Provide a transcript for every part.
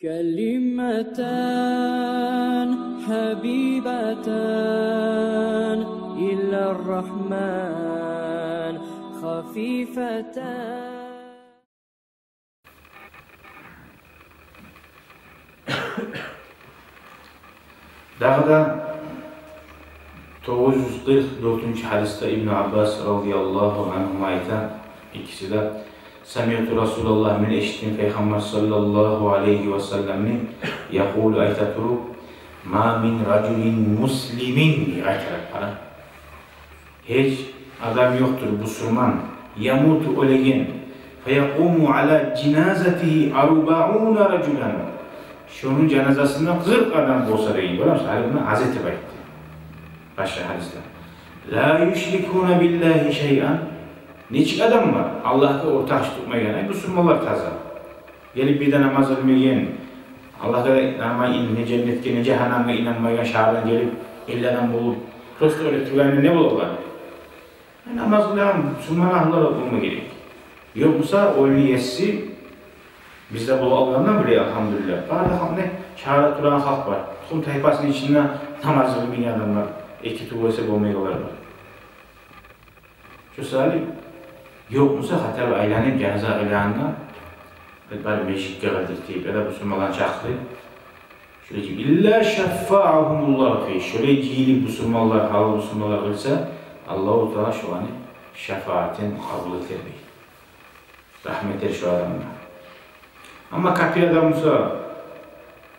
كلمتان حبيبتان إلى الرحمن خفيفتان. Dağda 944. hadiste İbn Abbas radıyallahu anhuma ayten ikisi de Semi'tu Resulullah min eşittim Peygamber sallallahu aleyhi ve sellem'in yakulu ayteturu ma min raculin muslimin ayterak hiç adam yoktur Müslüman yamutu ölegen feyakumu ala cinazetihi arba'una raculan şunun cenazasında 40 adam olsa da iyi. Böyle misin? Buna Hazreti Bayt. Başka hadiste. La yüşrikûne billahi şey'an. Neçik adam var? Allah'a ortak tutmayan. Müslümanlar taza. Gelip bir de namaz ölmeyen, Allah'a ne cennetke ne cehenneme inanmayan şahırdan gelip illeden bulup prosto öyle tüvenli ne bulurlar? Namaz kılan Müslüman Allah'a bulma gerek. Yoksa o niyesi bizde bu Allah'ından bile elhamdülillah. Bazı ne çağrı duran halk var. Tüm tayfasının içinde namaz kılmayan adamlar. İki tuvese bulmayalar var. Şu salim yok musa hatta ailenin cenaze aileğinde böyle meşikke geldik deyip ya da Müslümanlar çaktı. Şöyle ki illa şeffa'ahumullah fi. Şöyle cihili Müslümanlar, halı Müslümanlar olsa Allah-u Teala şu an şefaatin kabul etmeyi. Rahmet eder şu adamına. Ama kapıya adamsa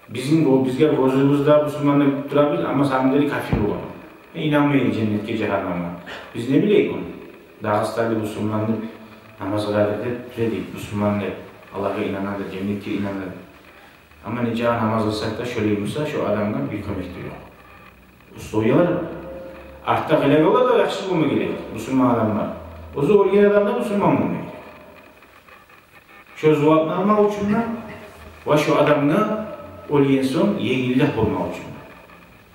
bizge gözümüzde Müslümanlık durabilir ama samimleri kafir olur. İnanmayın cennetke cehenneme. Biz ne bileyik onu? Dağıstanlı Müslümanlık namaz kılardı dedik Müslümanlık Allah'a inanandı, cennetke inanandı. Ama nice namaz kılsak da şöyle yapırsa şu adamdan bir kömek duyuyor. Soyuyorlar mı? Artta gelen olur da yakışık olma gerek. Müslüman adamlar. O zor gelen adam da Müslüman olma gerek. Şu zuvatını almak için ve şu adamını oliyen son yengillik olmak için.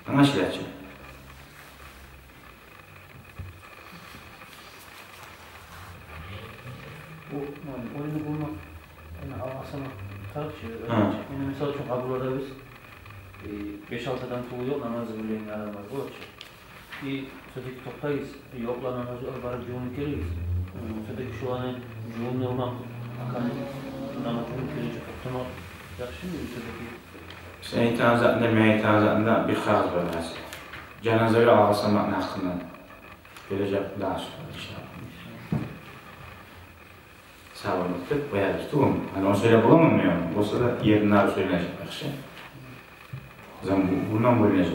Anlaşılacak. Bu oyunu bulmak, yani aslında tartışıyor. Yani mesela çok ablalarda biz 5-6'dan tuğu yok namazı bilen adamlar bu açı. Bir sözdeki toktayız, yokla namazı barı cumhur geliyiz. Sözdeki şu an cumhur olmak, akan namazını kırıcı tutmak yakışır mı sözdeki? Senin tanzatında, meytan zatında bir kağıt var mesela. Cenazeyi ağlasamak hakkında. Gelecek daha sonra inşallah. Sağlıklık veya tutum. Hani onu söyle bulamam ya. Olsa da yerinden söyleyecek bir şey. O zaman bundan boyunacak.